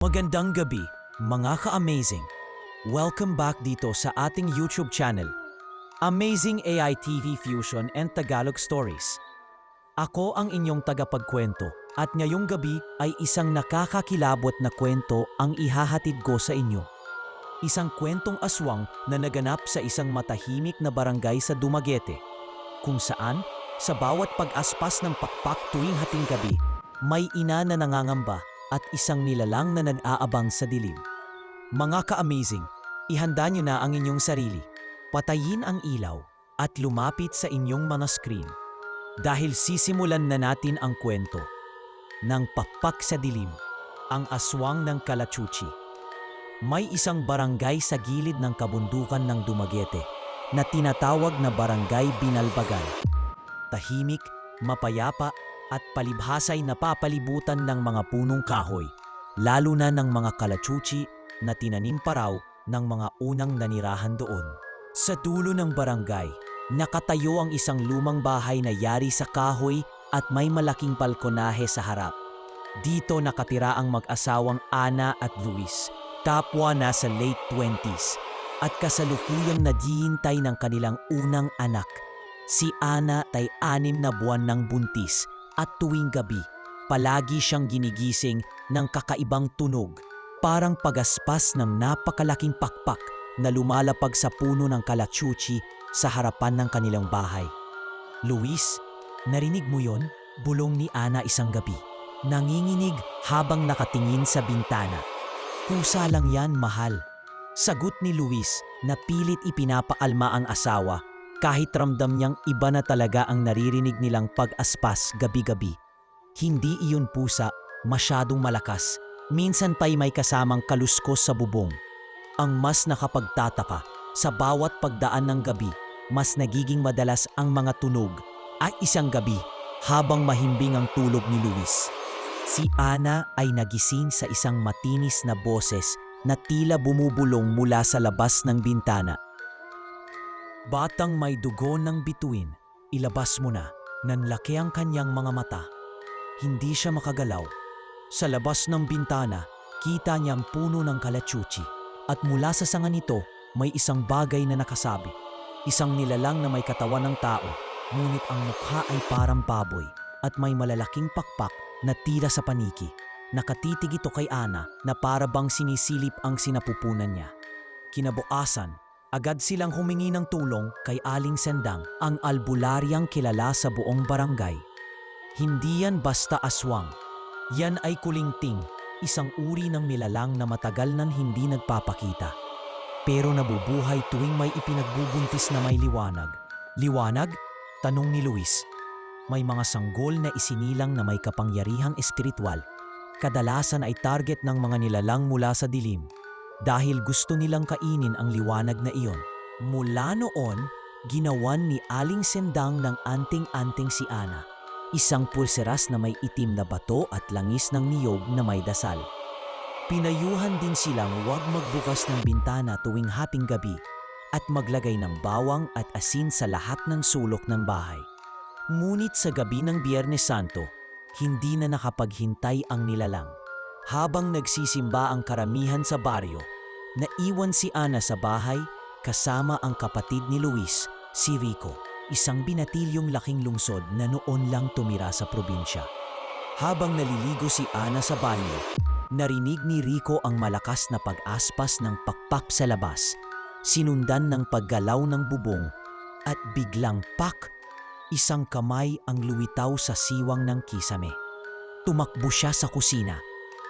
Magandang gabi, mga ka-amazing. Welcome back dito sa ating YouTube channel, Amazing AI TV Fusion and Tagalog Stories. Ako ang inyong tagapagkwento at ngayong gabi ay isang nakakakilabot na kwento ang ihahatid ko sa inyo. Isang kwentong aswang na naganap sa isang matahimik na barangay sa Dumaguete, kung saan sa bawat pag-aspas ng pakpak tuwing hating gabi, may ina na nangangamba at isang nilalang na nag-aabang sa dilim. Mga ka-amazing, ihanda niyo na ang inyong sarili, patayin ang ilaw, at lumapit sa inyong mga screen. Dahil sisimulan na natin ang kwento ng Pakpak sa Dilim, ang aswang ng Kalachuchi. May isang barangay sa gilid ng kabundukan ng Dumaguete na tinatawag na Barangay Binalbagan. Tahimik, mapayapa, at palibhasay napapalibutan ng mga punong kahoy, lalo na ng mga kalachuchi na tinanim pa raw ng mga unang nanirahan doon. Sa dulo ng barangay, nakatayo ang isang lumang bahay na yari sa kahoy at may malaking balkonahe sa harap. Dito nakatira ang mag-asawang Ana at Luis, kapwa nasa late 20s, at kasalukuyang naghihintay ng kanilang unang anak. Si Ana ay 6 na buwan ng buntis at tuwing gabi, palagi siyang ginigising ng kakaibang tunog, parang pagaspas ng napakalaking pakpak na lumalapag sa puno ng kalachuchi sa harapan ng kanilang bahay. Luis, narinig mo yon? Bulong ni Ana isang gabi. Nanginginig habang nakatingin sa bintana. Kusa lang yan, mahal. Sagot ni Luis na pilit ipinapakalma ang asawa kahit ramdam niyang iba na talaga ang naririnig nilang pag-aspas gabi-gabi. Hindi iyon pusa, masyadong malakas. Minsan pa'y may kasamang kaluskos sa bubong. Ang mas nakapagtataka, sa bawat pagdaan ng gabi, mas nagiging madalas ang mga tunog. At isang gabi, habang mahimbing ang tulog ni Luis, si Ana ay nagising sa isang matinis na boses na tila bumubulong mula sa labas ng bintana. Batang may dugo ng bituin, ilabas mo na. Nanlaki ang kanyang mga mata. Hindi siya makagalaw. Sa labas ng bintana, kita niya ang puno ng kalachuchi at mula sa sanga nito may isang bagay na nakasabit. Isang nilalang na may katawan ng tao, ngunit ang mukha ay parang baboy at may malalaking pakpak na tira sa paniki. Nakatitig ito kay Ana na para bang sinisilip ang sinapupunan niya. Kinabukasan, agad silang humingi ng tulong kay Aling Sendang, ang albularyang kilala sa buong barangay. Hindi yan basta aswang. Yan ay kulingting, isang uri ng nilalang na matagal nang hindi nagpapakita. Pero nabubuhay tuwing may ipinagbubuntis na may liwanag. Liwanag? Tanong ni Luis. May mga sanggol na isinilang na may kapangyarihang espiritual. Kadalasan ay target ng mga nilalang mula sa dilim, dahil gusto nilang kainin ang liwanag na iyon. Mula noon, ginawan ni Aling Sendang ng anting-anting si Ana, isang pulseras na may itim na bato at langis ng niyog na may dasal. Pinayuhan din silang huwag magbukas ng bintana tuwing hating gabi at maglagay ng bawang at asin sa lahat ng sulok ng bahay. Ngunit sa gabi ng Biyernes Santo, hindi na nakapaghintay ang nilalang. Habang nagsisimba ang karamihan sa baryo, naiwan si Ana sa bahay kasama ang kapatid ni Luis, si Rico, isang binatilyong laking lungsod na noon lang tumira sa probinsya. Habang naliligo si Ana sa banyo, narinig ni Rico ang malakas na pag-aspas ng pakpak sa labas, sinundan ng paggalaw ng bubong, at biglang isang kamay ang luwitaw sa siwang ng kisame. Tumakbo siya sa kusina.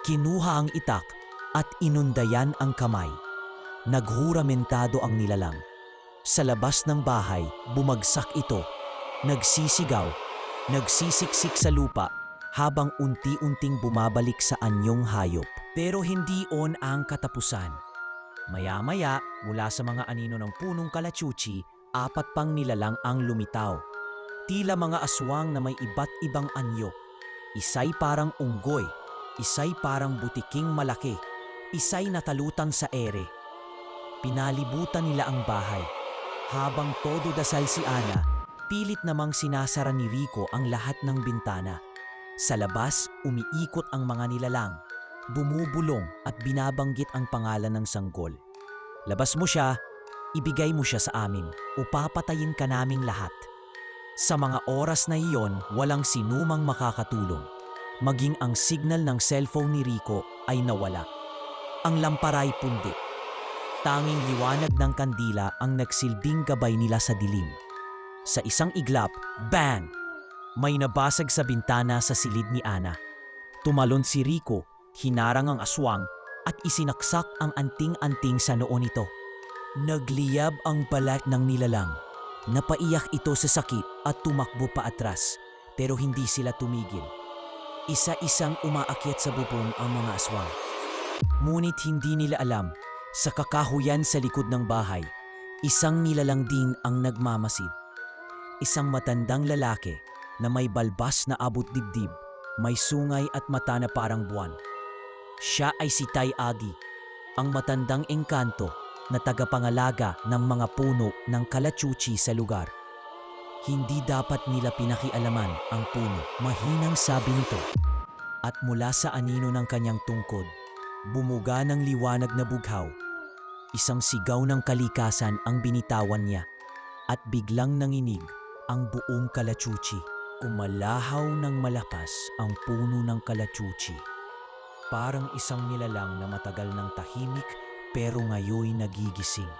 Kinuha ang itak at inundayan ang kamay. Naghuramentado ang nilalang. Sa labas ng bahay, bumagsak ito. Nagsisigaw, nagsisiksik sa lupa habang unti-unting bumabalik sa anyong hayop. Pero hindi on ang katapusan. Maya-maya, mula sa mga anino ng punong kalachuchi, 4 pang nilalang ang lumitaw. Tila mga aswang na may iba't ibang anyo. Isa'y parang unggoy, isa'y parang butiking malaki, isa'y natalutan sa ere. Pinalibutan nila ang bahay. Habang todo dasal si Ana, pilit namang sinasara ni Rico ang lahat ng bintana. Sa labas, umiikot ang mga nilalang. bumubulong at binabanggit ang pangalan ng sanggol. Labas mo siya, ibigay mo siya sa amin o papatayin ka naming lahat. Sa mga oras na iyon, walang sinumang makakatulong. Maging ang signal ng cellphone ni Rico ay nawala. Ang lamparay pundi. Tanging liwanag ng kandila ang nagsilbing gabay nila sa dilim. Sa isang iglap, bang! May nabasag sa bintana sa silid ni Ana. Tumalon si Rico, hinarang ang aswang at isinaksak ang anting-anting sa noo nito. Nagliyab ang balat ng nilalang. Napaiyak ito sa sakit at tumakbo pa atras, pero hindi sila tumigil. Isa-isang umaakyat sa bubong ang mga aswang. Ngunit hindi nila alam, sa kakahuyan sa likod ng bahay, isang nilalang din ang nagmamasid. Isang matandang lalaki na may balbas na abot dibdib, may sungay at mata na parang buwan. Siya ay si Tay Agi, ang matandang engkanto na tagapangalaga ng mga puno ng kalachuchi sa lugar. Hindi dapat nila pinakialaman ang puno, mahinang sabi nito. At mula sa anino ng kanyang tungkod, bumuga ng liwanag na bughaw. Isang sigaw ng kalikasan ang binitawan niya at biglang nanginig ang buong kalachuchi. Umalahaw ng malakas ang puno ng kalachuchi. Parang isang nilalang na matagal ng tahimik pero ngayoy nagigising.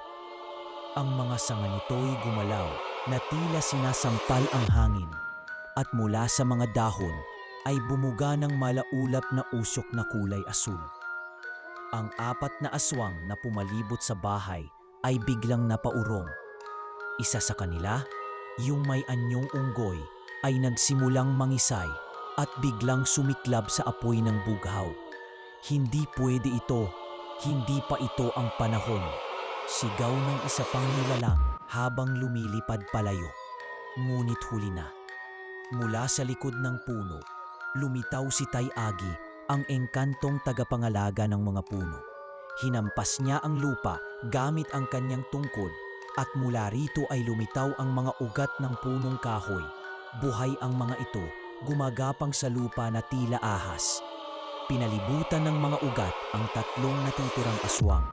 Ang mga sanga nito'y gumalaw na tila sinasampal ang hangin at mula sa mga dahon ay bumuga ng malaulap na usok na kulay asul. Ang apat na aswang na pumalibot sa bahay ay biglang napaurong. Isa sa kanila, yung may anyong unggoy, ay nagsimulang mangisay at biglang sumiklab sa apoy ng bughaw. Hindi pwede ito, hindi pa ito ang panahon. Sigaw ng isa pang nilalang habang lumilipad palayo. Ngunit huli na. Mula sa likod ng puno, lumitaw si Tay Agi, ang engkantong tagapangalaga ng mga puno. Hinampas niya ang lupa gamit ang kanyang tungkod at mula rito ay lumitaw ang mga ugat ng punong kahoy. Buhay ang mga ito, gumagapang sa lupa na tila ahas. Pinalibutan ng mga ugat ang tatlong natitirang aswang.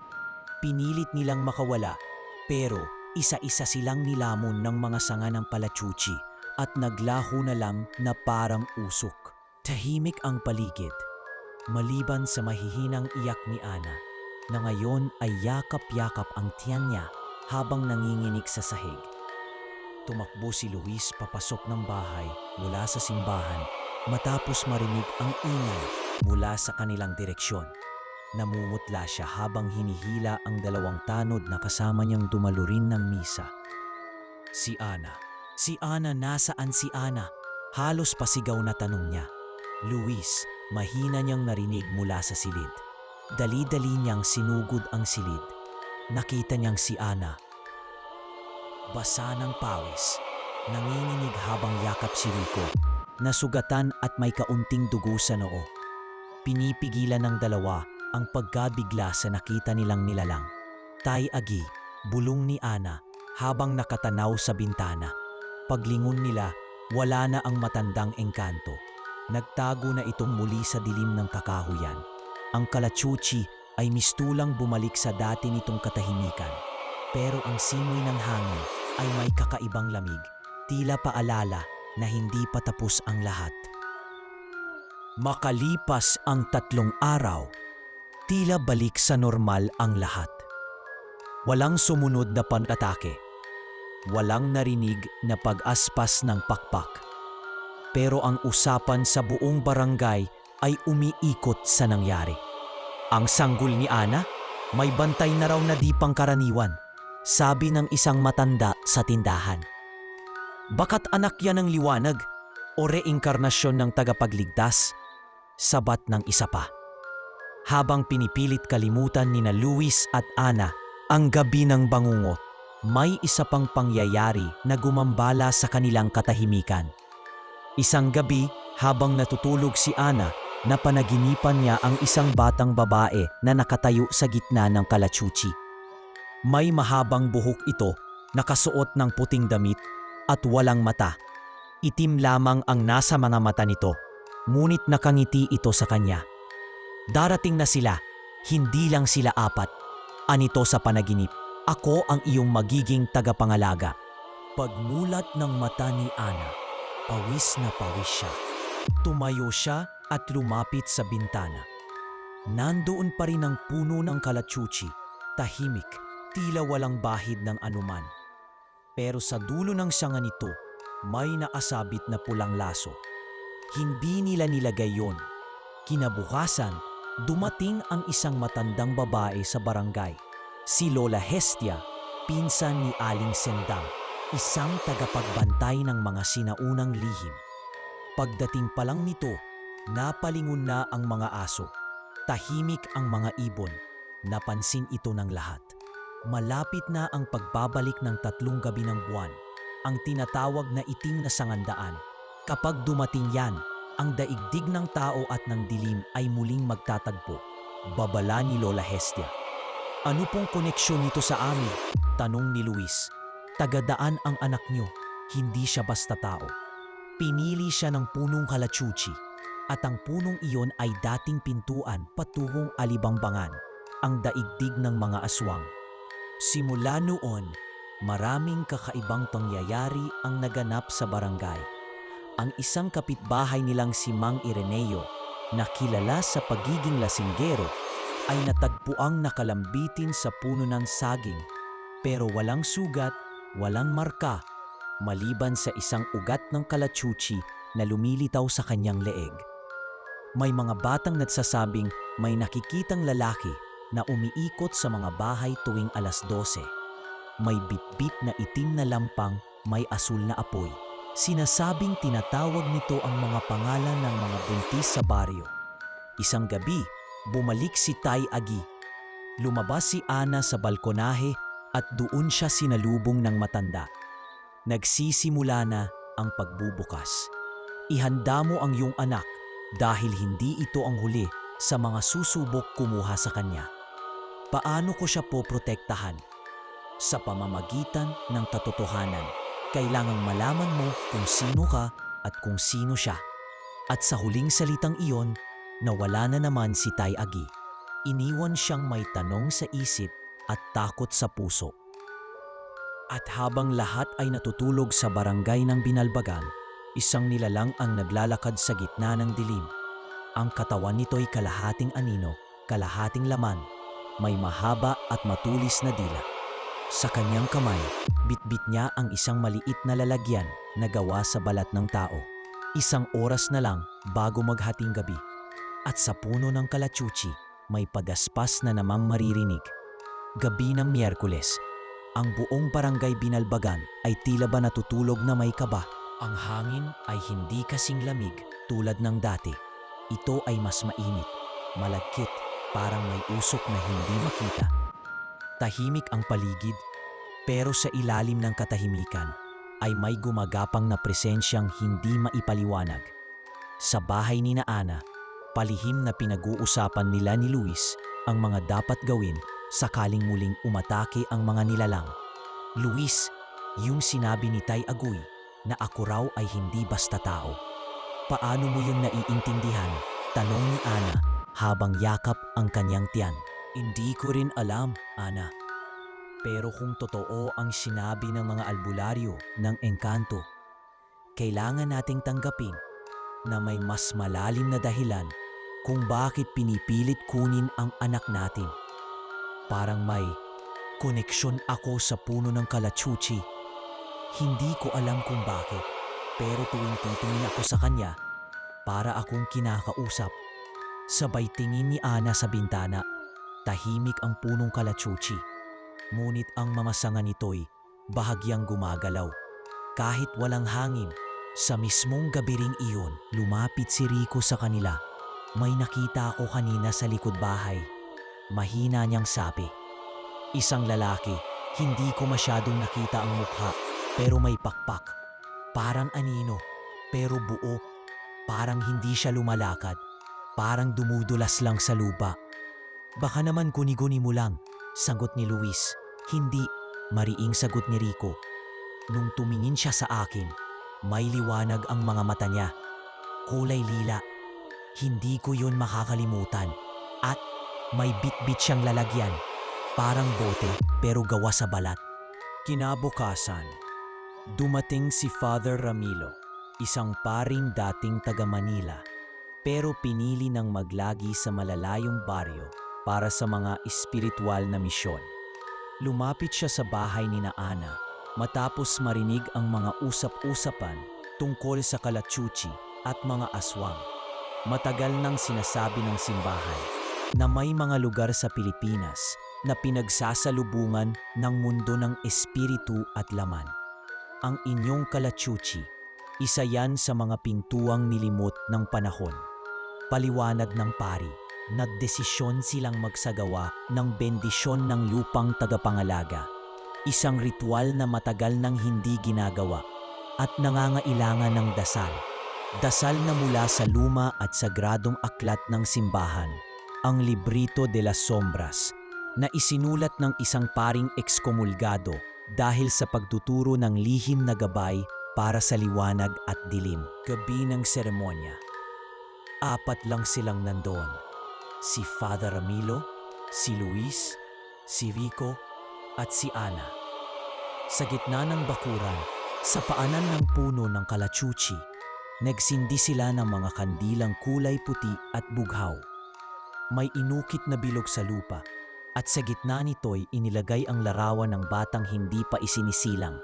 Pinilit nilang makawala, pero isa-isa silang nilamon ng mga sanga ng palachuchi at naglaho na lang na parang usok. Tahimik ang paligid, maliban sa mahihinang iyak ni Ana, na ngayon ay yakap-yakap ang tiyan niya habang nanginginig sa sahig. Tumakbo si Luis papasok ng bahay mula sa simbahan matapos marinig ang ingay mula sa kanilang direksyon. Namumutla siya habang hinihila ang dalawang tanod na kasama niyang dumalo rin ng misa. Si Ana, nasaan si Ana? Halos pasigaw na tanong niya. Luis, mahina niyang narinig mula sa silid. Dali-dali niyang sinugod ang silid. Nakita niyang si Ana. Basa ng pawis, nanginginig habang yakap si Rico, nasugatan at may kaunting dugo sa noo. Pinipigilan ng dalawa ang pagkabigla sa nakita nilang nilalang. Tay Agi, bulong ni Ana habang nakatanaw sa bintana. Paglingon nila, wala na ang matandang engkanto. Nagtago na itong muli sa dilim ng kakahuyan. Ang kalachuchi ay mistulang bumalik sa dati nitong katahimikan. Pero ang simoy ng hangin ay may kakaibang lamig, tila paalala na hindi pa tapos ang lahat. Makalipas ang 3 araw, tila balik sa normal ang lahat. Walang sumunod na panatake. Walang narinig na pag-aspas ng pakpak. Pero ang usapan sa buong barangay ay umiikot sa nangyari. Ang sanggol ni Ana, may bantay na raw na di pangkaraniwan, sabi ng isang matanda sa tindahan. Bakat anak yan ng liwanag o reinkarnasyon ng tagapagligtas? Sabat ng isa pa. Habang pinipilit kalimutan ni na Luis at Ana ang gabi ng bangungot, may isa pang pangyayari na gumambala sa kanilang katahimikan. Isang gabi, habang natutulog si Ana, napanaginipan niya ang isang batang babae na nakatayo sa gitna ng kalachuchi. May mahabang buhok ito, nakasuot ng puting damit at walang mata. Itim lamang ang nasa mga mata nito, ngunit nakangiti ito sa kanya. Darating na sila. Hindi lang sila apat. Anito sa panaginip. Ako ang iyong magiging tagapangalaga. Pagmulat ng mata ni Ana, pawis na pawis siya. Tumayo siya at lumapit sa bintana. Nandoon pa rin ang puno ng kalachuchi, tahimik, tila walang bahid ng anuman. Pero sa dulo ng sanga nito, may nakasabit na pulang laso. Hindi nila nilagay yon. Kinabukasan, dumating ang isang matandang babae sa barangay. Si Lola Hestia, pinsan ni Aling Sendang, isang tagapagbantay ng mga sinaunang lihim. Pagdating pa lang nito, napalingon na ang mga aso. Tahimik ang mga ibon. Napansin ito ng lahat. Malapit na ang pagbabalik ng 3 gabi ng buwan, ang tinatawag na itim na sangandaan. Kapag dumating yan, ang daigdig ng tao at ng dilim ay muling magtatagpo. Babala ni Lola Hestia. Ano pong koneksyon nito sa amin? Tanong ni Luis. Tagadaan ang anak niyo, hindi siya basta tao. Pinili siya ng punong kalachuchi at ang punong iyon ay dating pintuan patungong Alibambangan, ang daigdig ng mga aswang. Simula noon, maraming kakaibang pangyayari ang naganap sa barangay. Ang isang kapitbahay nilang si Mang Ireneo, na kilala sa pagiging lasinggero, ay natagpuang nakalambitin sa puno ng saging, pero walang sugat, walang marka, maliban sa isang ugat ng kalachuchi na lumilitaw sa kanyang leeg. May mga batang nagsasabing may nakikitang lalaki na umiikot sa mga bahay tuwing 12:00. May bitbit na itim na lampang, may asul na apoy. Sinasabing tinatawag nito ang mga pangalan ng mga buntis sa baryo. Isang gabi, bumalik si Tay Agi. Lumabas si Ana sa balkonahe at doon siya sinalubong ng matanda. Nagsisimula na ang pagbubukas. Ihanda mo ang iyong anak dahil hindi ito ang huli sa mga susubok kumuha sa kanya. Paano ko siya poprotektahan? Sa pamamagitan ng katotohanan. Kailangang malaman mo kung sino ka at kung sino siya. At sa huling salitang iyon, nawala na naman si Tay Agi. Iniwan siyang may tanong sa isip at takot sa puso. At habang lahat ay natutulog sa barangay ng Binalbagan, isang nilalang ang naglalakad sa gitna ng dilim. Ang katawan nito'y kalahating anino, kalahating laman, may mahaba at matulis na dila. Sa kanyang kamay, bitbit niya ang isang maliit na lalagyan na gawa sa balat ng tao. 1 oras na lang bago maghating gabi. At sa puno ng kalachuchi, may pagaspas na namang maririnig. Gabi ng Miyerkules, ang buong barangay Binalbagan ay tila ba natutulog na may kaba. Ang hangin ay hindi kasing lamig tulad ng dati. Ito ay mas mainit, malagkit, parang may usok na hindi makita. Tahimik ang paligid, pero sa ilalim ng katahimikan ay may gumagapang na presensyang hindi maipaliwanag. Sa bahay ni Ana, palihim na pinag-uusapan nila ni Luis ang mga dapat gawin sakaling muling umatake ang mga nilalang. Luis, yung sinabi ni Tay Agoy na ako raw ay hindi basta tao. Paano mo yun naiintindihan? Tanong ni Ana habang yakap ang kanyang tiyan. Hindi ko rin alam, Ana. Pero kung totoo ang sinabi ng mga albularyo ng engkanto, kailangan nating tanggapin na may mas malalim na dahilan kung bakit pinipilit kunin ang anak natin. Parang may koneksyon ako sa puno ng kalachuchi. Hindi ko alam kung bakit, pero tuwing titingin ako sa kanya, para akong kinakausap. Sabay tingin ni Ana sa bintana, tahimik ang punong kalachuchi. Ngunit ang mga sanga nito'y bahagyang gumagalaw. Kahit walang hangin, sa mismong gabi ring iyon, lumapit si Rico sa kanila. May nakita ako kanina sa likod bahay. Mahina niyang sabi. Isang lalaki, hindi ko masyadong nakita ang mukha, pero may pakpak. Parang anino, pero buo. Parang hindi siya lumalakad. Parang dumudulas lang sa lupa. Baka naman guni-guni mo lang, sagot ni Luis. Hindi, mariing sagot ni Rico. Nung tumingin siya sa akin, may liwanag ang mga mata niya. Kulay lila. Hindi ko yun makakalimutan. At may bit-bit siyang lalagyan. Parang bote pero gawa sa balat. Kinabukasan, dumating si Father Ramilo, isang paring dating taga Manila, pero pinili ng maglagi sa malalayong baryo para sa mga espiritual na misyon. Lumapit siya sa bahay ni na Ana matapos marinig ang mga usap-usapan tungkol sa kalachuchi at mga aswang. Matagal nang sinasabi ng simbahan na may mga lugar sa Pilipinas na pinagsasalubungan ng mundo ng espiritu at laman. Ang inyong kalachuchi, isa yan sa mga pintuang nilimot ng panahon. Paliwanag ng pari, nagdesisyon silang magsagawa ng bendisyon ng lupang tagapangalaga. Isang ritual na matagal nang hindi ginagawa at nangangailangan ng dasal. Dasal na mula sa luma at sagradong aklat ng simbahan, ang Librito de las Sombras, na isinulat ng isang paring ekskomulgado dahil sa pagtuturo ng lihim na gabay para sa liwanag at dilim. Gabi ng seremonya. 4 lang silang nandoon. Si Father Ramilo, si Luis, si Rico, at si Ana. Sa gitna ng bakuran, sa paanan ng puno ng kalachuchi, nagsindi sila ng mga kandilang kulay puti at bughaw. May inukit na bilog sa lupa, at sa gitna nito'y inilagay ang larawan ng batang hindi pa isinisilang,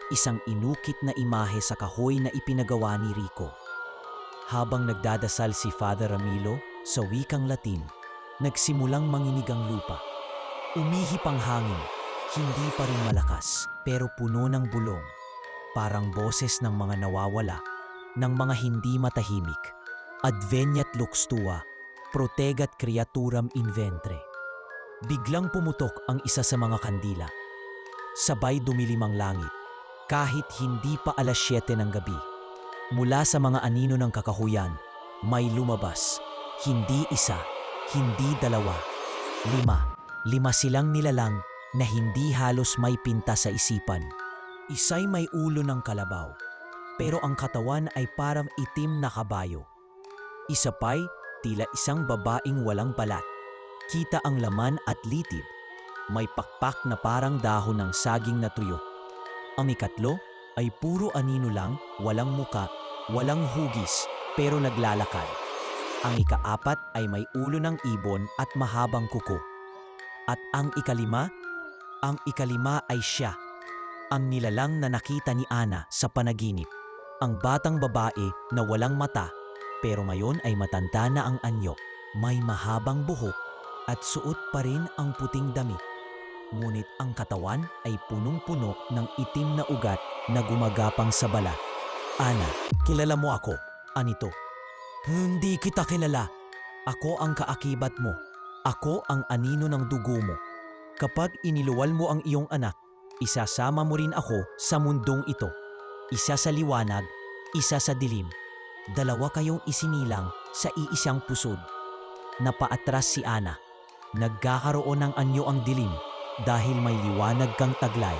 isang inukit na imahe sa kahoy na ipinagawa ni Rico. Habang nagdadasal si Father Ramilo sa wikang Latin, nagsimulang manginig ang lupa. Umihip ang hangin, hindi pa rin malakas, pero puno ng bulong. Parang boses ng mga nawawala, ng mga hindi matahimik. Adveniat lux tua, protegat creaturam inventre. Biglang pumutok ang isa sa mga kandila. Sabay dumilim ang langit, kahit hindi pa 7:00 ng gabi. Mula sa mga anino ng kakahuyan, may lumabas. Hindi isa, hindi 2, 5. 5 silang nilalang na hindi halos may pinta sa isipan. Isa'y may ulo ng kalabaw, pero ang katawan ay parang itim na kabayo. Isa pa'y tila isang babaeng walang balat. Kita ang laman at litid. May pakpak na parang dahon ng saging na tuyo. Ang ikatlo ay puro anino lang, walang muka, walang hugis, pero naglalakad. Ang ika-4 ay may ulo ng ibon at mahabang kuko. At ang ikalima ay siya, ang nilalang na nakita ni Ana sa panaginip. Ang batang babae na walang mata, pero ngayon ay matanda na ang anyo. May mahabang buhok at suot pa rin ang puting damit. Ngunit ang katawan ay punong-puno ng itim na ugat na gumagapang sa balat. Ana, kilala mo ako, anito? Hindi kita kilala. Ako ang kaakibat mo. Ako ang anino ng dugo mo. Kapag iniluwal mo ang iyong anak, isasama mo rin ako sa mundong ito. Isa sa liwanag, isa sa dilim. 2 kayong isinilang sa iisang pusod. Napaatras si Ana. Nagkakaroon ng anyo ang dilim dahil may liwanag kang taglay.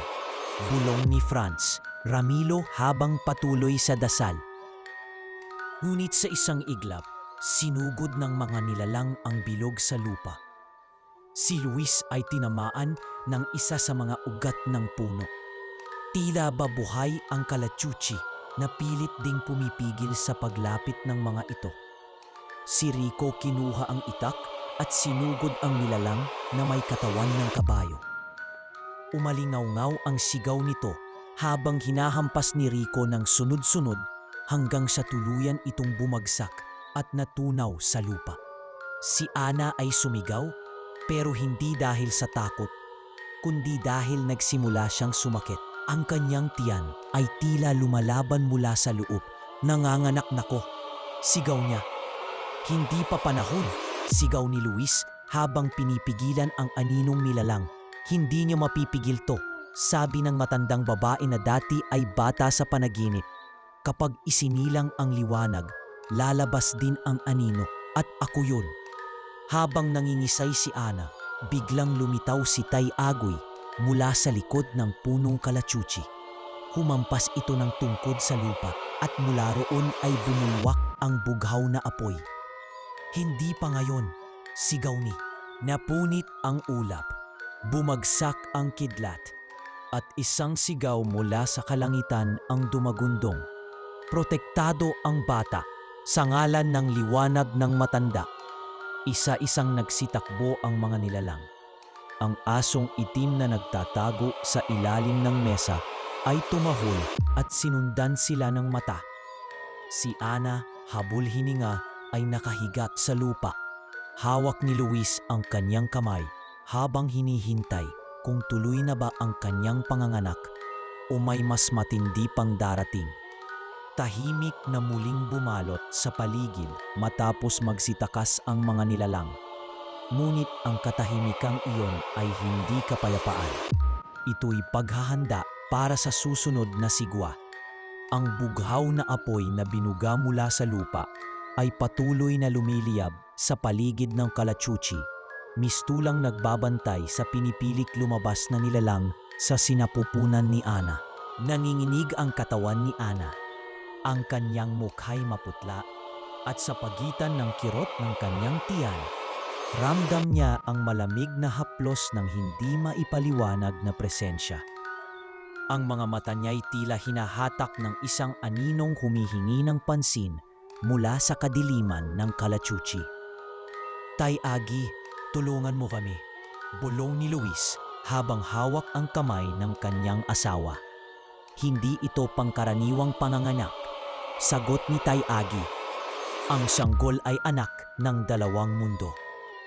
Bulong ni Franz Ramilo habang patuloy sa dasal. Ngunit sa isang iglap, sinugod ng mga nilalang ang bilog sa lupa. Si Luis ay tinamaan ng isa sa mga ugat ng puno. Tila ba buhay ang kalachuchi na pilit ding pumipigil sa paglapit ng mga ito. Si Rico kinuha ang itak at sinugod ang nilalang na may katawan ng kabayo. Umalingaw-ngaw ang sigaw nito habang hinahampas ni Rico ng sunod-sunod hanggang sa tuluyan itong bumagsak at natunaw sa lupa. Si Ana ay sumigaw, pero hindi dahil sa takot, kundi dahil nagsimula siyang sumakit. Ang kanyang tiyan ay tila lumalaban mula sa loob. Nanganganak nako, sigaw niya. Hindi pa panahon, sigaw ni Luis habang pinipigilan ang aninong nilalang. Hindi niyo mapipigil to, sabi ng matandang babae na dati ay bata sa panaginip. Kapag isinilang ang liwanag, lalabas din ang anino at ako yun. Habang nangingisay si Ana, biglang lumitaw si Tay Agoy mula sa likod ng punong kalachuchi. Humampas ito ng tungkod sa lupa at mula roon ay bumulwak ang bughaw na apoy. Hindi pa ngayon, Sigaw ni. Napunit ang ulap. Bumagsak ang kidlat. At isang sigaw mula sa kalangitan ang dumagundong. Protektado ang bata sa ngalan ng liwanag ng matanda. Isa-isang nagsitakbo ang mga nilalang. Ang asong itim na nagtatago sa ilalim ng mesa ay tumahol at sinundan sila ng mata. Si Ana, habol hininga, ay nakahigat sa lupa. Hawak ni Luis ang kanyang kamay habang hinihintay kung tuloy na ba ang kanyang panganganak o may mas matindi pang darating. Tahimik na muling bumalot sa paligid matapos magsitakas ang mga nilalang. Ngunit ang katahimikang iyon ay hindi kapayapaan. Ito'y paghahanda para sa susunod na sigwa. Ang bughaw na apoy na binuga mula sa lupa ay patuloy na lumiliyab sa paligid ng Kalachuchi, mistulang nagbabantay sa pinipilik lumabas na nilalang sa sinapupunan ni Ana. Nanginginig ang katawan ni Ana. Ang kanyang mukha'y maputla at sa pagitan ng kirot ng kanyang tiyan, ramdam niya ang malamig na haplos ng hindi maipaliwanag na presensya. Ang mga mata niya'y tila hinahatak ng isang aninong humihingi ng pansin mula sa kadiliman ng Kalachuchi. Tay Agi, tulungan mo kami, bulong ni Luis habang hawak ang kamay ng kanyang asawa. Hindi ito pangkaraniwang panganganak, sagot ni Tay Agi. Ang sanggol ay anak ng dalawang mundo.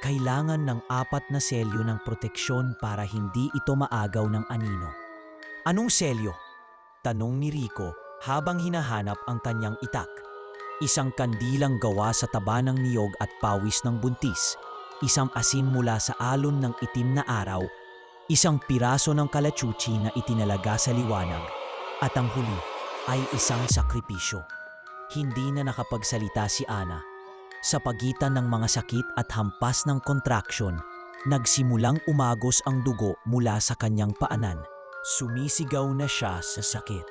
Kailangan ng 4 na selyo ng proteksyon para hindi ito maagaw ng anino. Anong selyo? Tanong ni Rico habang hinahanap ang kanyang itak. Isang kandilang gawa sa taba ng niyog at pawis ng buntis, isang asin mula sa alon ng itim na araw, isang piraso ng kalachuchi na itinalaga sa liwanag, at ang huli ay isang sakripisyo. Hindi na nakapagsalita si Ana. Sa pagitan ng mga sakit at hampas ng kontraksyon, nagsimulang umagos ang dugo mula sa kanyang paanan. Sumisigaw na siya sa sakit.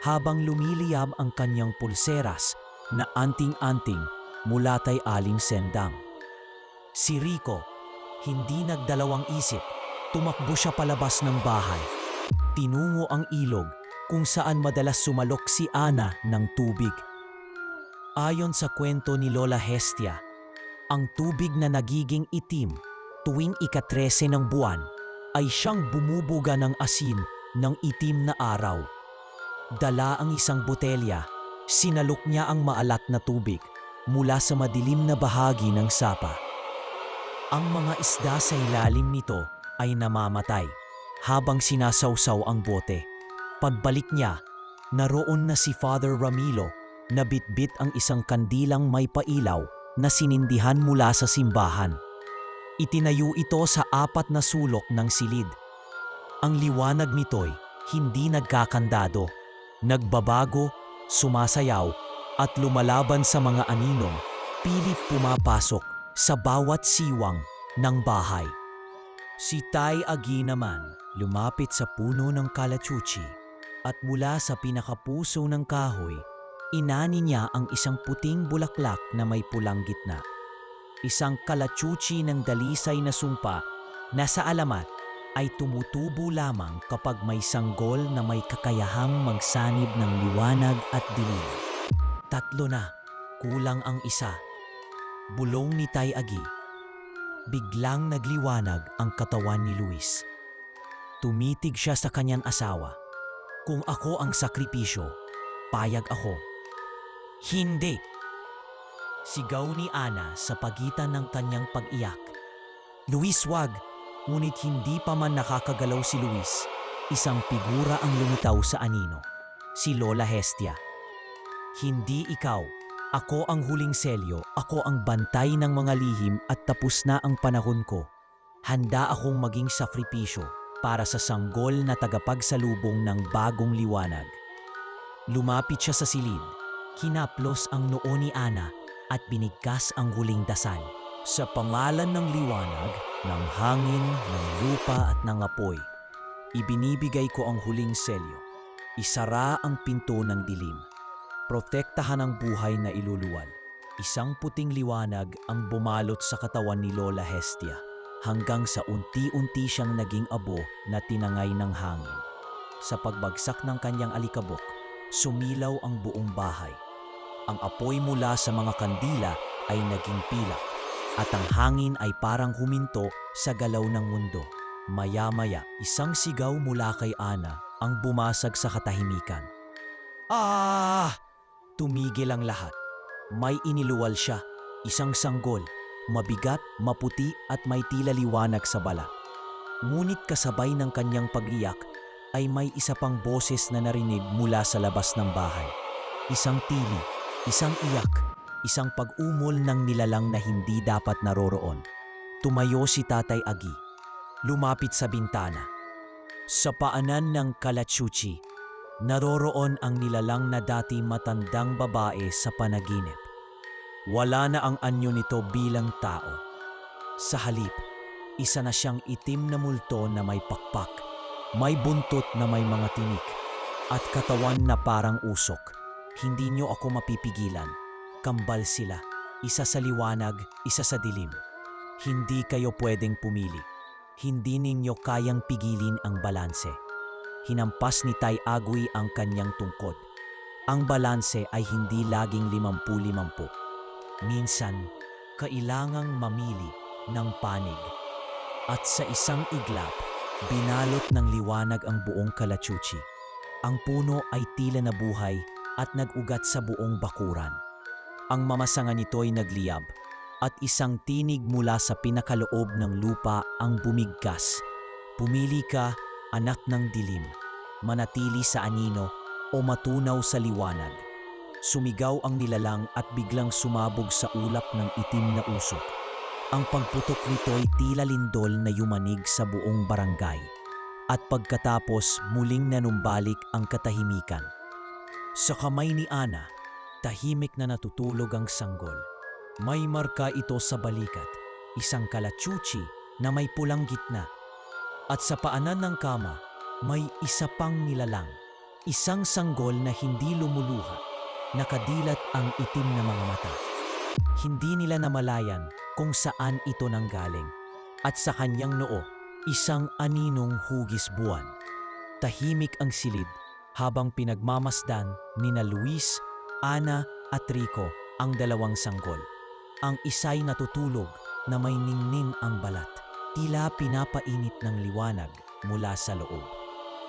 Habang lumiliyab ang kanyang pulseras na anting-anting mula kay Aling Sendang. Si Rico, hindi nagdalawang isip, tumakbo siya palabas ng bahay. Tinungo ang ilog kung saan madalas sumalok si Ana ng tubig. Ayon sa kwento ni Lola Hestia, ang tubig na nagiging itim tuwing ika-13 ng buwan ay siyang bumubuga ng asin ng itim na araw. Dala ang isang botelya, sinalok niya ang maalat na tubig mula sa madilim na bahagi ng sapa. Ang mga isda sa ilalim nito ay namamatay habang sinasawsaw ang bote. Pagbalik niya, naroon na si Father Ramilo na bitbit ang isang kandilang may pailaw na sinindihan mula sa simbahan. Itinayo ito sa 4 na sulok ng silid. Ang liwanag nito'y hindi nagkakandado, nagbabago, sumasayaw at lumalaban sa mga aninong, pilit pumapasok sa bawat siwang ng bahay. Si Tay Agi naman lumapit sa puno ng kalachuchi at mula sa pinakapuso ng kahoy, inani niya ang isang puting bulaklak na may pulang gitna. Isang kalachuchi ng dalisay na sumpa na sa alamat ay tumutubo lamang kapag may sanggol na may kakayahang magsanib ng liwanag at dilim. 3 na, kulang ang isa. Bulong ni Tay Agi. Biglang nagliwanag ang katawan ni Luis. Tumitig siya sa kanyang asawa. Kung ako ang sakripisyo, payag ako. Hindi! Sigaw ni Ana sa pagitan ng kanyang pag-iyak. Luis, wag! Ngunit hindi pa man nakakagalaw si Luis. Isang figura ang lumitaw sa anino. Si Lola Hestia. Hindi ikaw. Ako ang huling selyo. Ako ang bantay ng mga lihim at tapos na ang panahon ko. Handa akong maging sakripisyo para sa sanggol na tagapagsalubong ng bagong liwanag. Lumapit siya sa silid. Kinaplos ang noo ni Ana at binigkas ang huling dasal. Sa pangalan ng liwanag, ng hangin, ng lupa at ng apoy, ibinibigay ko ang huling selyo. Isara ang pinto ng dilim. Protektahan ang buhay na iluluwal. Isang puting liwanag ang bumalot sa katawan ni Lola Hestia hanggang sa unti-unti siyang naging abo na tinangay ng hangin. Sa pagbagsak ng kanyang alikabok, sumilaw ang buong bahay. Ang apoy mula sa mga kandila ay naging pilak at ang hangin ay parang huminto sa galaw ng mundo. Maya-maya, isang sigaw mula kay Ana ang bumasag sa katahimikan. Ah! Tumigil ang lahat. May iniluwal siya, isang sanggol, mabigat, maputi at may tila liwanag sa balat. Ngunit kasabay ng kanyang pag-iyak ay may isa pang boses na narinig mula sa labas ng bahay. Isang tili, isang iyak, isang pag-umol ng nilalang na hindi dapat naroroon. Tumayo si Tatay Agi. Lumapit sa bintana. Sa paanan ng Kalachuchi, naroroon ang nilalang na dati matandang babae sa panaginip. Wala na ang anyo nito bilang tao. Sa halip, isa na siyang itim na multo na may pakpak, may buntot na may mga tinik, at katawan na parang usok. Hindi niyo ako mapipigilan. Kambal sila, isa sa liwanag, isa sa dilim. Hindi kayo pwedeng pumili. Hindi ninyo kayang pigilin ang balanse. Hinampas ni Tay Agui ang kanyang tungkod. Ang balanse ay hindi laging 50-50. Minsan, kailangang mamili ng panig. At sa isang iglap, binalot ng liwanag ang buong Kalachuchi. Ang puno ay tila nabuhay at nag-ugat sa buong bakuran. Ang mamasangan nito'y nagliyab at isang tinig mula sa pinakaloob ng lupa ang bumigkas. Pumili ka, anak ng dilim, manatili sa anino o matunaw sa liwanag. Sumigaw ang nilalang at biglang sumabog sa ulap ng itim na usok. Ang pagputok nito'y tila lindol na yumanig sa buong barangay. At pagkatapos muling nanumbalik ang katahimikan. Sa kamay ni Ana, tahimik na natutulog ang sanggol. May marka ito sa balikat, isang Kalachuchi na may pulang gitna. At sa paanan ng kama, may isa pang nilalang, isang sanggol na hindi lumuluha, nakadilat ang itim na mga mata. Hindi nila namalayan kung saan ito nanggaling. At sa kanyang noo, isang aninong hugis buwan. Tahimik ang silid habang pinagmamasdan nina Luis, Ana at Rico ang dalawang sanggol. Ang isa'y natutulog na may ningning ang balat, tila pinapainit ng liwanag mula sa loob.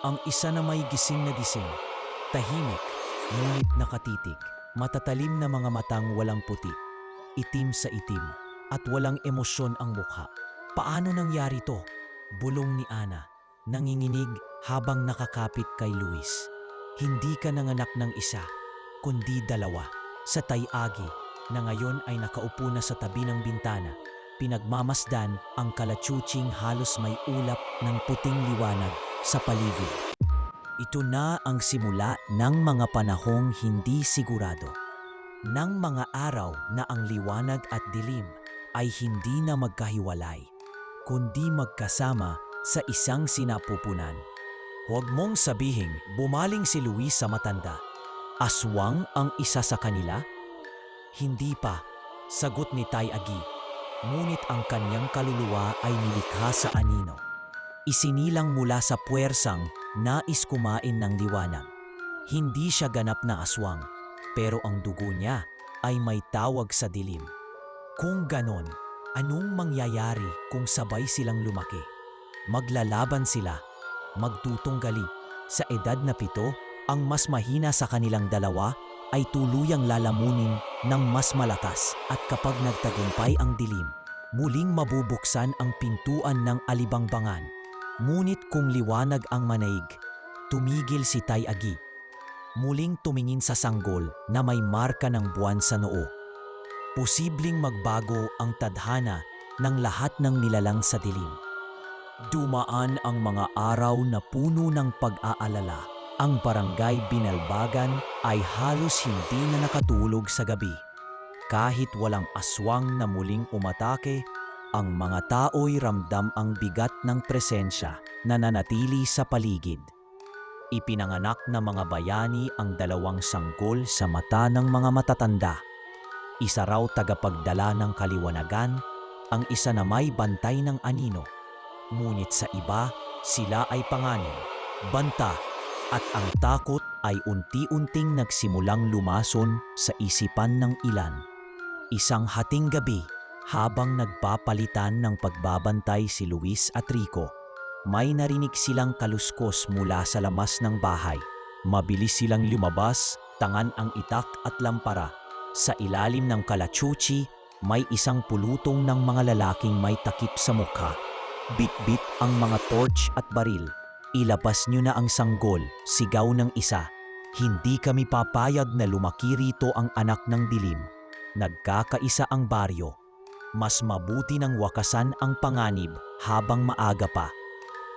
Ang isa na may gising na gising, tahimik, ngunit nakatitig, matatalim na mga matang walang puti, itim sa itim, at walang emosyon ang mukha. Paano nangyari to? Bulong ni Ana, nanginginig habang nakakapit kay Luis. Hindi ka nanganak ng isa, kundi dalawa. Sa Tay Agi, na ngayon ay nakaupo na sa tabi ng bintana, pinagmamasdan ang Kalachuching halos may ulap ng puting liwanag sa paligid. Ito na ang simula ng mga panahong hindi sigurado. Nang mga araw na ang liwanag at dilim ay hindi na magkahiwalay, kundi magkasama sa isang sinapupunan. Huwag mong sabihing bumaling si Luis sa matanda. Aswang ang isa sa kanila? Hindi pa, sagot ni Tay Agi. Ngunit ang kanyang kaluluwa ay nilikha sa anino. Isinilang mula sa puwersang nais kumain ng liwanag. Hindi siya ganap na aswang, pero ang dugo niya ay may tawag sa dilim. Kung ganon, anong mangyayari kung sabay silang lumaki? Maglalaban sila, magtutunggali. Sa edad na 7, ang mas mahina sa kanilang dalawa ay tuluyang lalamunin ng mas malakas at kapag nagtagumpay ang dilim, muling mabubuksan ang pintuan ng alibangbangan. Ngunit kung liwanag ang manaig, tumigil si Tay Agi. Muling tumingin sa sanggol na may marka ng buwan sa noo. Posibleng magbago ang tadhana ng lahat ng nilalang sa dilim. Dumaan ang mga araw na puno ng pag-aalala. Ang barangay Binalbagan ay halos hindi na nakatulog sa gabi. Kahit walang aswang na muling umatake, ang mga tao'y ramdam ang bigat ng presensya na nanatili sa paligid. Ipinanganak na mga bayani ang dalawang sanggol sa mata ng mga matatanda. Isa raw tagapagdala ng kaliwanagan, ang isa na may bantay ng anino. Ngunit sa iba, sila ay panganib, banta, at ang takot ay unti-unting nagsimulang lumason sa isipan ng ilan. Isang hating gabi, habang nagpapalitan ng pagbabantay si Luis at Rico, may narinig silang kaluskos mula sa lamas ng bahay. Mabilis silang lumabas, tangan ang itak at lampara. Sa ilalim ng kalachuchi, may isang pulutong ng mga lalaking may takip sa mukha. Bit-bit ang mga torch at baril. Ilabas niyo na ang sanggol, sigaw ng isa. Hindi kami papayag na lumaki rito ang anak ng dilim. Nagkakaisa ang baryo. Mas mabuti nang wakasan ang panganib habang maaga pa.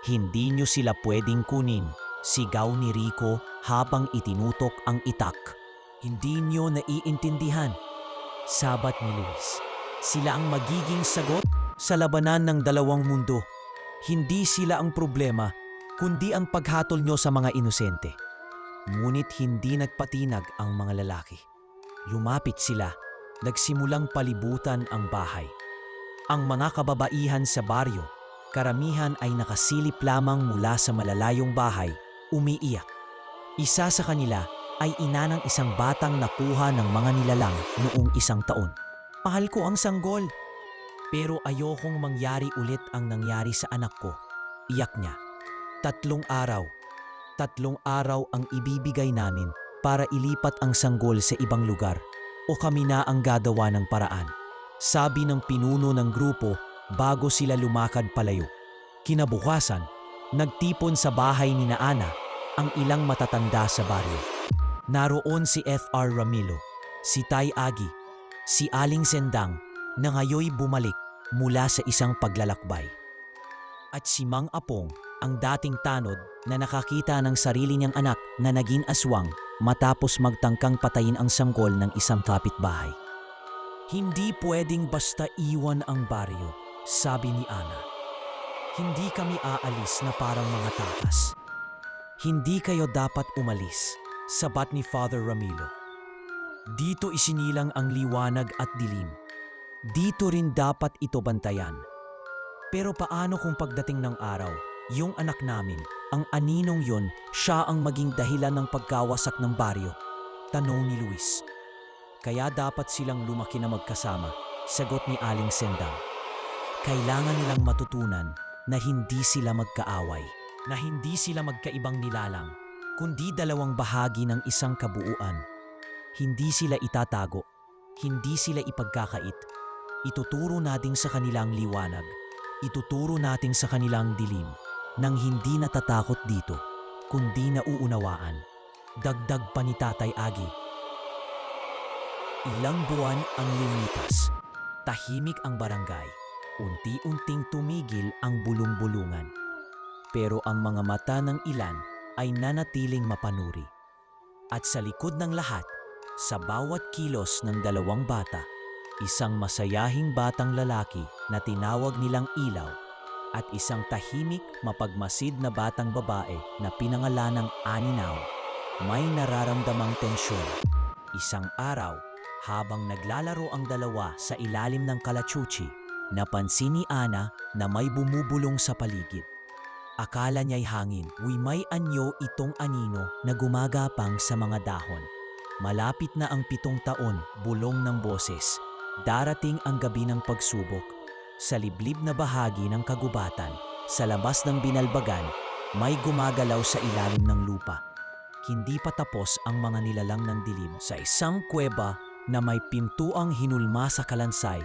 Hindi niyo sila pwedeng kunin, sigaw ni Rico habang itinutok ang itak. Hindi niyo naiintindihan, sabat ni Luis. Sila ang magiging sagot sa labanan ng dalawang mundo. Hindi sila ang problema, kundi ang paghatol nyo sa mga inosente. Ngunit hindi nagpatinag ang mga lalaki. Lumapit sila, nagsimulang palibutan ang bahay. Ang mga kababaihan sa baryo, karamihan ay nakasilip lamang mula sa malalayong bahay, umiiyak. Isa sa kanila ay ina ng isang batang nakuha ng mga nilalang noong 1 taon. Mahal ko ang sanggol, pero ayokong mangyari ulit ang nangyari sa anak ko. Iyak niya. 3 araw. 3 araw ang ibibigay namin para ilipat ang sanggol sa ibang lugar o kami na ang gagawa ng paraan. Sabi ng pinuno ng grupo bago sila lumakad palayo. Kinabukasan, nagtipon sa bahay ni Ana ang ilang matatanda sa baryo. Naroon si Fr. Ramilo, si Tay Agi, si Aling Sendang na ngayoy bumalik mula sa isang paglalakbay. At si Mang Apong, ang dating tanod na nakakita ng sarili niyang anak na naging aswang matapos magtangkang patayin ang sanggol ng isang kapitbahay. Hindi pwedeng basta iwan ang baryo, sabi ni Ana. Hindi kami aalis na parang mga takas. Hindi kayo dapat umalis, sabat ni Father Ramilo. Dito isinilang ang liwanag at dilim. Dito rin dapat ito bantayan. Pero paano kung pagdating ng araw, yung anak namin, ang aninong yon, siya ang maging dahilan ng pagkawasak ng baryo? Tanong ni Luis. Kaya dapat silang lumaki na magkasama, sagot ni Aling Sendang. Kailangan nilang matutunan na hindi sila magkaaway, na hindi sila magkaibang nilalang, kundi dalawang bahagi ng isang kabuuan. Hindi sila itatago, hindi sila ipagkakait. Ituturo natin sa kanilang liwanag, ituturo natin sa kanilang dilim, nang hindi natatakot dito, kundi nauunawaan. Dagdag pa ni Tatay Agi. Ilang buwan ang lumipas. Tahimik ang barangay. Unti-unting tumigil ang bulong-bulungan. Pero ang mga mata ng ilan ay nanatiling mapanuri. At sa likod ng lahat, sa bawat kilos ng dalawang bata, isang masayahing batang lalaki na tinawag nilang Ilaw at isang tahimik, mapagmasid na batang babae na pinangalanang Aninaw, may nararamdamang tensyon. Isang araw, habang naglalaro ang dalawa sa ilalim ng kalachuchi, napansin ni Ana na may bumubulong sa paligid. Akala niya'y hangin. May anyo itong anino na gumagapang sa mga dahon. Malapit na ang 7 taon, bulong ng boses. Darating ang gabi ng pagsubok. Sa liblib na bahagi ng kagubatan, sa labas ng binalbagan, may gumagalaw sa ilalim ng lupa. Hindi pa tapos ang mga nilalang ng dilim. Sa isang kuweba na may pintuang hinulma sa kalansay,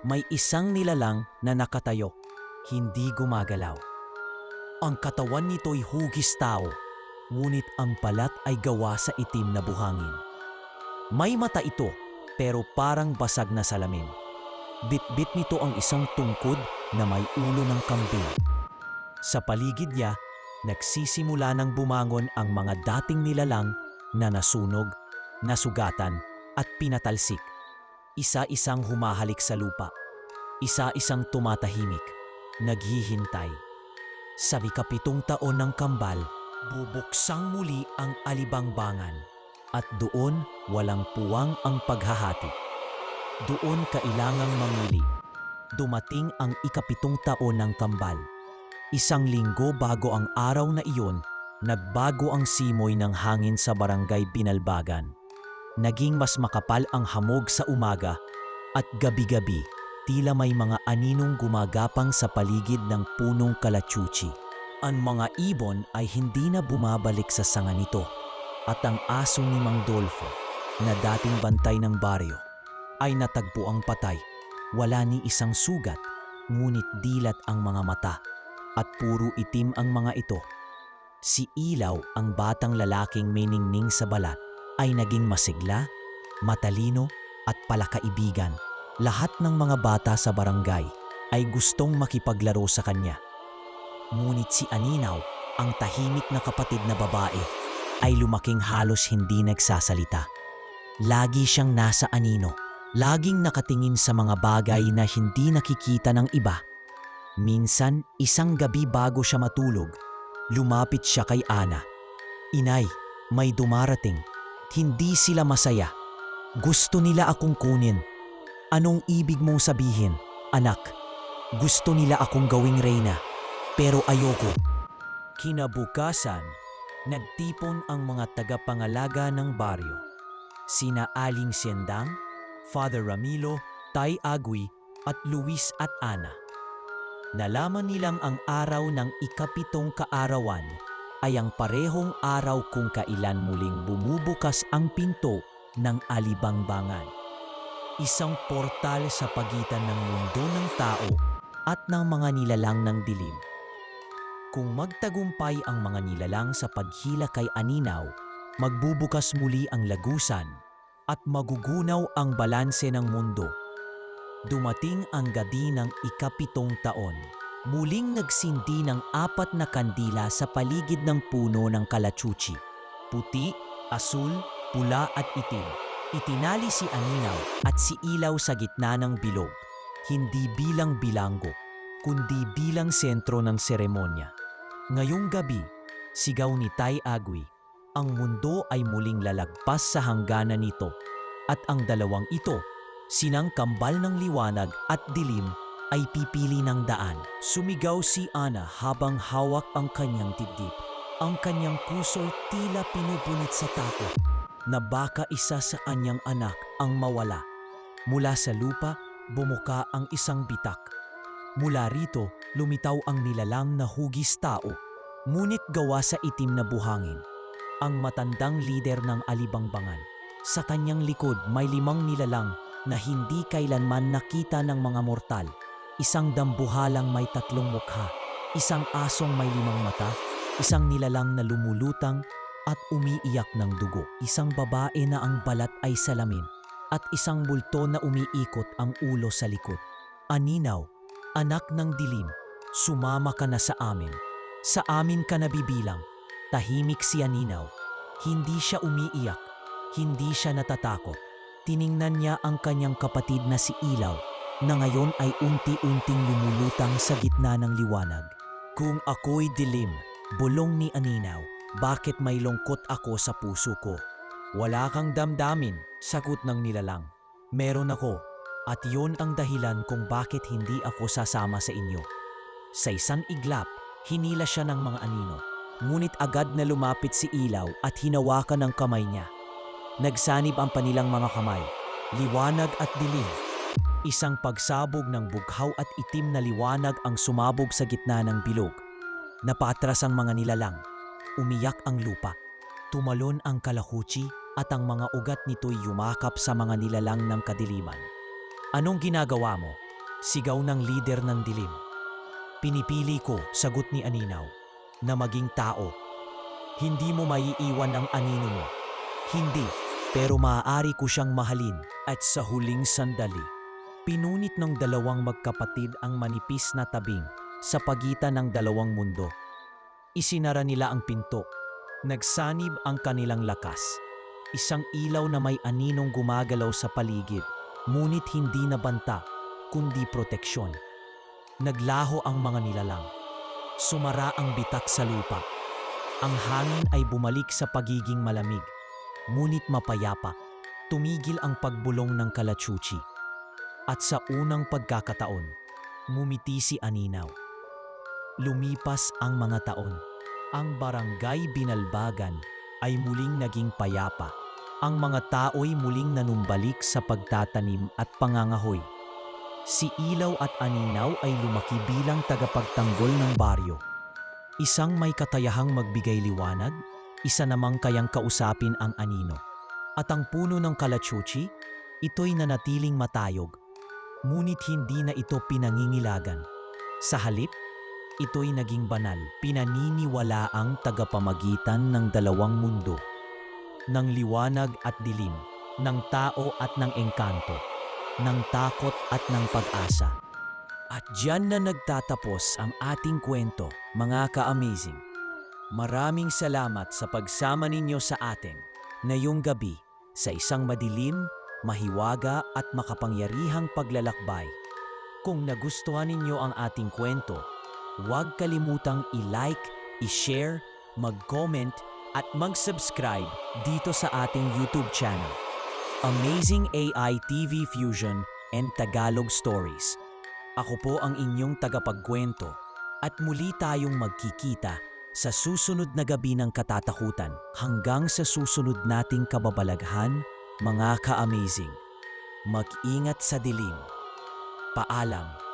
may isang nilalang na nakatayo, hindi gumagalaw. Ang katawan nito'y hugis tao, ngunit ang balat ay gawa sa itim na buhangin. May mata ito, pero parang basag na salamin. Bit-bit nito ang isang tungkod na may ulo ng kambing. Sa paligid niya, nagsisimula ng bumangon ang mga dating nilalang na nasunog, nasugatan, at pinatalsik. Isa-isang humahalik sa lupa. Isa-isang tumatahimik, naghihintay. Sa 17 taon ng kambal, bubuksang muli ang alibangbangan. At doon, walang puwang ang paghahati. Doon kailangang mamili. Dumating ang ikapitong taon ng kambal. Isang linggo bago ang araw na iyon, nagbago ang simoy ng hangin sa barangay Binalbagan. Naging mas makapal ang hamog sa umaga at gabi-gabi, tila may mga aninong gumagapang sa paligid ng punong kalachuchi. Ang mga ibon ay hindi na bumabalik sa sanga nito at ang aso ni Mang Dolfo, na dating bantay ng baryo, ay natagpo ang patay. Wala ni isang sugat, ngunit dilat ang mga mata at puro itim ang mga ito. Si Ilaw, ang batang lalaking may ningning sa balat, ay naging masigla, matalino at palakaibigan. Lahat ng mga bata sa barangay ay gustong makipaglaro sa kanya. Ngunit si Aninaw, ang tahimik na kapatid na babae, ay lumaking halos hindi nagsasalita. Lagi siyang nasa anino, laging nakatingin sa mga bagay na hindi nakikita ng iba. Minsan, isang gabi bago siya matulog, lumapit siya kay Ana. "Inay, may dumarating. Hindi sila masaya. Gusto nila akong kunin." "Anong ibig mong sabihin, anak?" "Gusto nila akong gawing reyna, pero ayoko." Kinabukasan, nagtipon ang mga tagapangalaga ng baryo. Sina Aling Siendang, Father Ramilo, Tay Agui at Luis at Ana. Nalaman nilang ang araw ng ikapitong kaarawan ay ang parehong araw kung kailan muling bumubukas ang pinto ng Alibangbangan. Isang portal sa pagitan ng mundo ng tao at ng mga nilalang ng dilim. Kung magtagumpay ang mga nilalang sa paghila kay Aninaw, magbubukas muli ang lagusan at magugunaw ang balanse ng mundo. Dumating ang gabi ng ikapitong taon. Muling nagsindi ng 4 na kandila sa paligid ng puno ng kalachuchi. Puti, asul, pula at itim. Itinali si Aninaw at si Ilaw sa gitna ng bilog, hindi bilang bilanggo, kundi bilang sentro ng seremonya. Ngayong gabi, sigaw ni Tay Agui, ang mundo ay muling lalagpas sa hangganan nito at ang dalawang ito, sinang kambal ng liwanag at dilim, ay pipili ng daan. Sumigaw si Ana habang hawak ang kanyang dibdib. Ang kanyang puso'y tila pinupunit sa takot na baka isa sa kanyang anak ang mawala. Mula sa lupa, bumuka ang isang bitak. Mula rito, lumitaw ang nilalang na hugis tao, ngunit gawa sa itim na buhangin. Ang matandang lider ng Alibangbangan. Sa kanyang likod may 5 nilalang na hindi kailanman nakita ng mga mortal. Isang dambuhalang may 3 mukha, isang asong may 5 mata, isang nilalang na lumulutang at umiiyak ng dugo, isang babae na ang balat ay salamin, at isang multo na umiikot ang ulo sa likod. Aninaw, anak ng dilim, sumama ka na sa amin. Sa amin ka nabibilang. Tahimik si Aninaw. Hindi siya umiiyak, hindi siya natatakot. Tiningnan niya ang kanyang kapatid na si Ilaw, na ngayon ay unti-unting lumulutang sa gitna ng liwanag. "Kung ako'y dilim," bulong ni Aninaw, "bakit may lungkot ako sa puso ko?" "Wala kang damdamin," sagot ng nilalang. "Meron ako, at yun ang dahilan kung bakit hindi ako sasama sa inyo." Sa isang iglap, hinila siya ng mga anino, ngunit agad na lumapit si Ilaw at hinawakan ang kamay niya. Nagsanib ang kanilang mga kamay, liwanag at dilim. Isang pagsabog ng bughaw at itim na liwanag ang sumabog sa gitna ng bilog. Napatras ang mga nilalang. Umiyak ang lupa. Tumalon ang kalahuchi at ang mga ugat nito'y yumakap sa mga nilalang ng kadiliman. "Anong ginagawa mo?" sigaw ng lider ng dilim. "Pinipili ko," sagot ni Aninaw, "na maging tao. Hindi mo maiiwan ang anino mo." "Hindi, pero maaari ko siyang mahalin." At sa huling sandali, pinunit ng 2 magkapatid ang manipis na tabing sa pagitan ng 2 mundo. Isinara nila ang pinto. Nagsanib ang kanilang lakas. Isang ilaw na may aninong gumagalaw sa paligid, ngunit hindi na banta, kundi proteksyon. Naglaho ang mga nilalang. Sumara ang bitak sa lupa. Ang hangin ay bumalik sa pagiging malamig, ngunit mapayapa. Tumigil ang pagbulong ng kalachuchi. At sa unang pagkakataon, ngumiti si Aninaw. Lumipas ang mga taon. Ang barangay Binalbagan ay muling naging payapa. Ang mga tao'y muling nanumbalik sa pagtatanim at pangangahoy. Si Ilaw at Aninaw ay lumaki bilang tagapagtanggol ng baryo. Isang may katayahang magbigay liwanag, isa namang kayang kausapin ang anino. At ang puno ng kalachuchi, ito'y nanatiling matayog. Ngunit hindi na ito pinangingilagan. Sa halip, ito'y naging banal, pinaniniwalaang tagapamagitan ng dalawang mundo, ng liwanag at dilim, ng tao at ng engkanto, ng takot at ng pag-asa. At diyan na nagtatapos ang ating kwento, mga ka-amazing. Maraming salamat sa pagsama ninyo sa atin ngayong gabi sa isang madilim, mahiwaga at makapangyarihang paglalakbay. Kung nagustuhan ninyo ang ating kwento, huwag kalimutang i-like, i-share, mag-comment at mag-subscribe dito sa ating YouTube channel, Amazing AI TV Fusion and Tagalog Stories. Ako po ang inyong tagapagkwento at muli tayong magkikita sa susunod na gabi ng katatakutan. Hanggang sa susunod nating kababalaghan, mga ka-amazing. Mag-ingat sa dilim. Paalam.